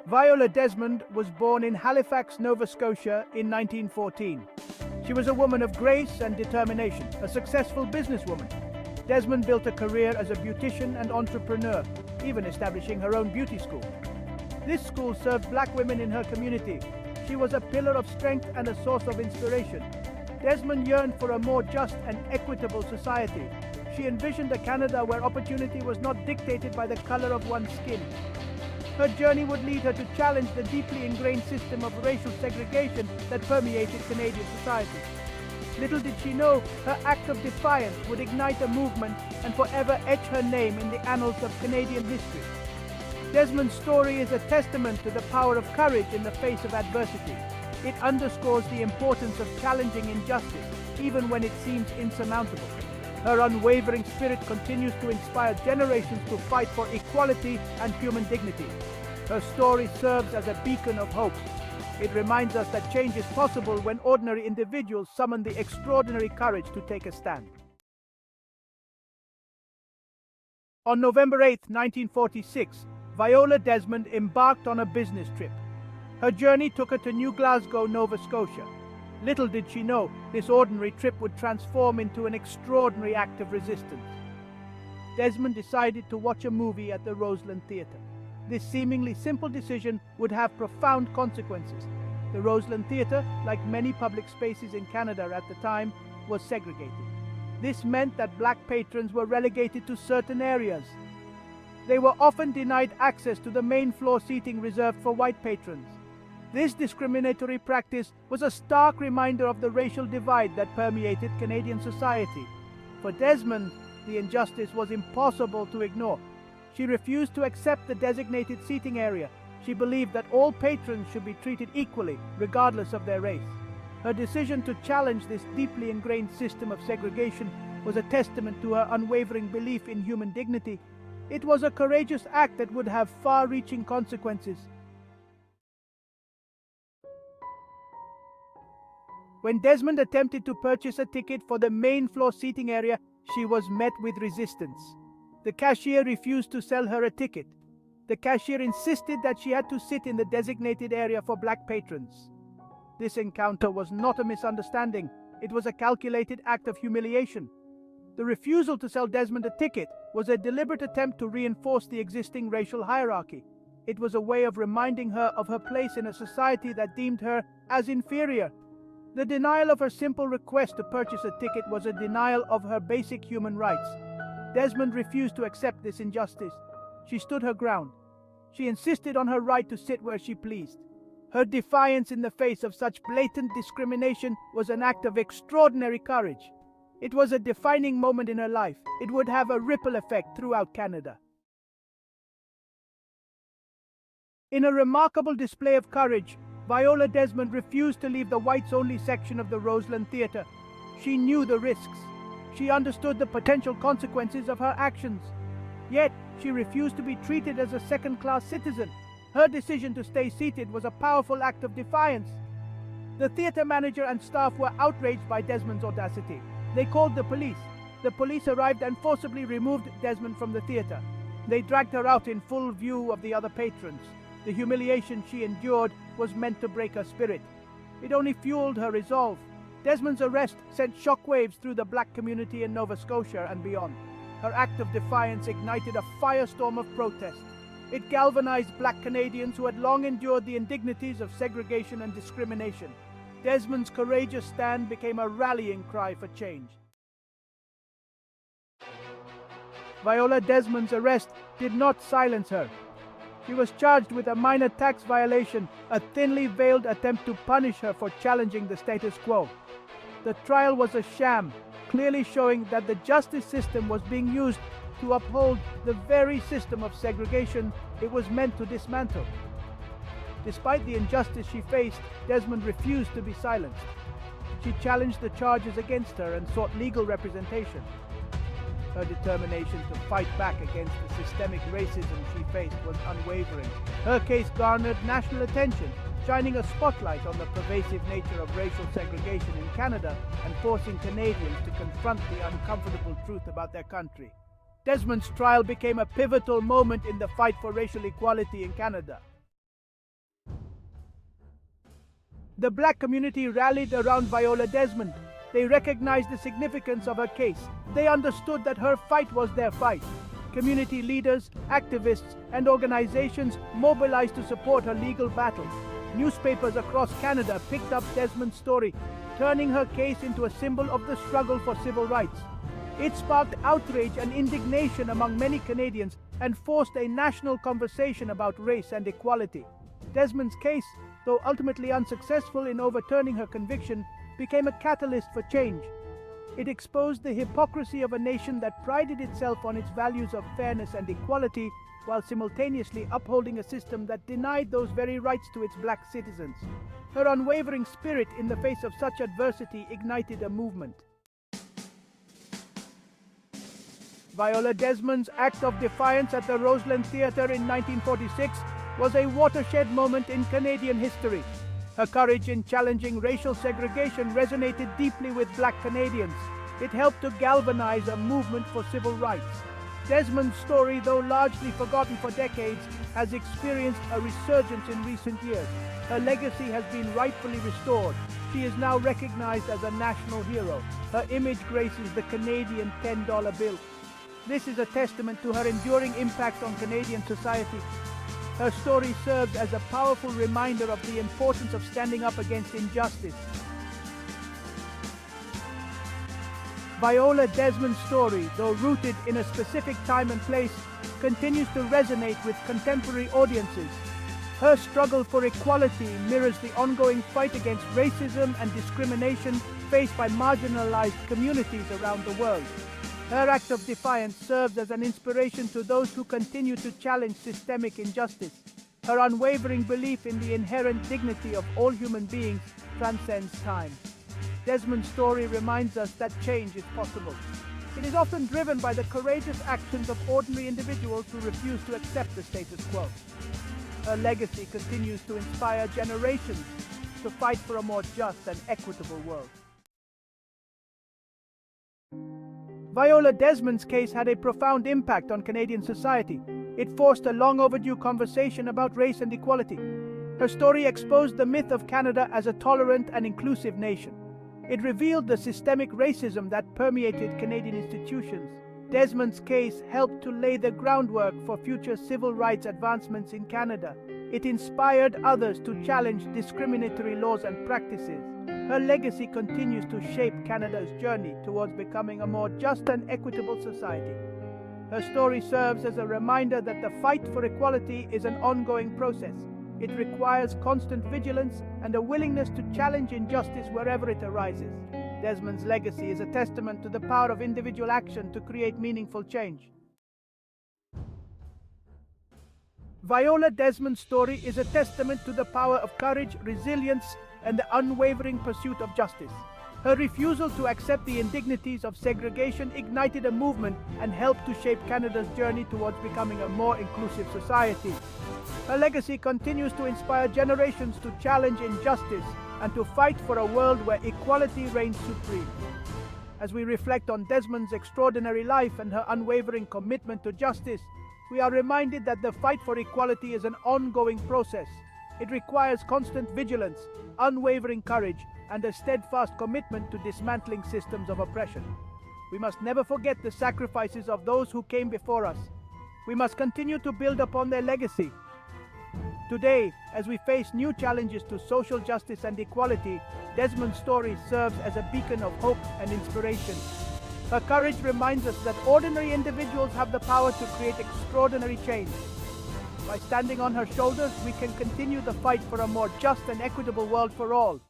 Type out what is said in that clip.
Viola Desmond was born in Halifax, Nova Scotia in 1914. She was a woman of grace and determination, a successful businesswoman. Desmond built a career as a beautician and entrepreneur, even establishing her own beauty school. This school served black women in her community. She was a pillar of strength and a source of inspiration. Desmond yearned for a more just and equitable society. She envisioned a Canada where opportunity was not dictated by the color of one's skin. Her journey would lead her to challenge the deeply ingrained system of racial segregation that permeated Canadian society. Little did she know, her act of defiance would ignite a movement and forever etch her name in the annals of Canadian history. Desmond's story is a testament to the power of courage in the face of adversity. It underscores the importance of challenging injustice, even when it seems insurmountable. Her unwavering spirit continues to inspire generations to fight for equality and human dignity. Her story serves as a beacon of hope. It reminds us that change is possible when ordinary individuals summon the extraordinary courage to take a stand. On November 8, 1946, Viola Desmond embarked on a business trip. Her journey took her to New Glasgow, Nova Scotia. Little did she know, this ordinary trip would transform into an extraordinary act of resistance. Desmond decided to watch a movie at the Roseland Theatre. This seemingly simple decision would have profound consequences. The Roseland Theatre, like many public spaces in Canada at the time, was segregated. This meant that black patrons were relegated to certain areas. They were often denied access to the main floor seating reserved for white patrons. This discriminatory practice was a stark reminder of the racial divide that permeated Canadian society. For Desmond, the injustice was impossible to ignore. She refused to accept the designated seating area. She believed that all patrons should be treated equally, regardless of their race. Her decision to challenge this deeply ingrained system of segregation was a testament to her unwavering belief in human dignity. It was a courageous act that would have far-reaching consequences. When Desmond attempted to purchase a ticket for the main floor seating area, she was met with resistance. The cashier refused to sell her a ticket. The cashier insisted that she had to sit in the designated area for black patrons. This encounter was not a misunderstanding. It was a calculated act of humiliation. The refusal to sell Desmond a ticket was a deliberate attempt to reinforce the existing racial hierarchy. It was a way of reminding her of her place in a society that deemed her as inferior. The denial of her simple request to purchase a ticket was a denial of her basic human rights. Desmond refused to accept this injustice. She stood her ground. She insisted on her right to sit where she pleased. Her defiance in the face of such blatant discrimination was an act of extraordinary courage. It was a defining moment in her life. It would have a ripple effect throughout Canada. In a remarkable display of courage, Viola Desmond refused to leave the whites-only section of the Roseland Theatre. She knew the risks. She understood the potential consequences of her actions. Yet, she refused to be treated as a second-class citizen. Her decision to stay seated was a powerful act of defiance. The theatre manager and staff were outraged by Desmond's audacity. They called the police. The police arrived and forcibly removed Desmond from the theatre. They dragged her out in full view of the other patrons. The humiliation she endured was meant to break her spirit. It only fueled her resolve. Desmond's arrest sent shockwaves through the black community in Nova Scotia and beyond. Her act of defiance ignited a firestorm of protest. It galvanized black Canadians who had long endured the indignities of segregation and discrimination. Desmond's courageous stand became a rallying cry for change. Viola Desmond's arrest did not silence her. She was charged with a minor tax violation, a thinly veiled attempt to punish her for challenging the status quo. The trial was a sham, clearly showing that the justice system was being used to uphold the very system of segregation it was meant to dismantle. Despite the injustice she faced, Desmond refused to be silenced. She challenged the charges against her and sought legal representation. Her determination to fight back against the systemic racism she faced was unwavering. Her case garnered national attention, shining a spotlight on the pervasive nature of racial segregation in Canada and forcing Canadians to confront the uncomfortable truth about their country. Desmond's trial became a pivotal moment in the fight for racial equality in Canada. The black community rallied around Viola Desmond. They recognized the significance of her case. They understood that her fight was their fight. Community leaders, activists, and organizations mobilized to support her legal battle. Newspapers across Canada picked up Desmond's story, turning her case into a symbol of the struggle for civil rights. It sparked outrage and indignation among many Canadians and forced a national conversation about race and equality. Desmond's case, though ultimately unsuccessful in overturning her conviction, became a catalyst for change. It exposed the hypocrisy of a nation that prided itself on its values of fairness and equality, while simultaneously upholding a system that denied those very rights to its black citizens. Her unwavering spirit in the face of such adversity ignited a movement. Viola Desmond's act of defiance at the Roseland Theatre in 1946 was a watershed moment in Canadian history. Her courage in challenging racial segregation resonated deeply with black Canadians. It helped to galvanize a movement for civil rights. Desmond's story, though largely forgotten for decades, has experienced a resurgence in recent years. Her legacy has been rightfully restored. She is now recognized as a national hero. Her image graces the Canadian $10 bill. This is a testament to her enduring impact on Canadian society. Her story serves as a powerful reminder of the importance of standing up against injustice. Viola Desmond's story, though rooted in a specific time and place, continues to resonate with contemporary audiences. Her struggle for equality mirrors the ongoing fight against racism and discrimination faced by marginalized communities around the world. Her act of defiance serves as an inspiration to those who continue to challenge systemic injustice. Her unwavering belief in the inherent dignity of all human beings transcends time. Desmond's story reminds us that change is possible. It is often driven by the courageous actions of ordinary individuals who refuse to accept the status quo. Her legacy continues to inspire generations to fight for a more just and equitable world. Viola Desmond's case had a profound impact on Canadian society. It forced a long overdue conversation about race and equality. Her story exposed the myth of Canada as a tolerant and inclusive nation. It revealed the systemic racism that permeated Canadian institutions. Desmond's case helped to lay the groundwork for future civil rights advancements in Canada. It inspired others to challenge discriminatory laws and practices. Her legacy continues to shape Canada's journey towards becoming a more just and equitable society. Her story serves as a reminder that the fight for equality is an ongoing process. It requires constant vigilance and a willingness to challenge injustice wherever it arises. Desmond's legacy is a testament to the power of individual action to create meaningful change. Viola Desmond's story is a testament to the power of courage, resilience, and the unwavering pursuit of justice. Her refusal to accept the indignities of segregation ignited a movement and helped to shape Canada's journey towards becoming a more inclusive society. Her legacy continues to inspire generations to challenge injustice and to fight for a world where equality reigns supreme. As we reflect on Desmond's extraordinary life and her unwavering commitment to justice, we are reminded that the fight for equality is an ongoing process. It requires constant vigilance, unwavering courage, and a steadfast commitment to dismantling systems of oppression. We must never forget the sacrifices of those who came before us. We must continue to build upon their legacy. Today, as we face new challenges to social justice and equality, Desmond's story serves as a beacon of hope and inspiration. Her courage reminds us that ordinary individuals have the power to create extraordinary change. By standing on her shoulders, we can continue the fight for a more just and equitable world for all.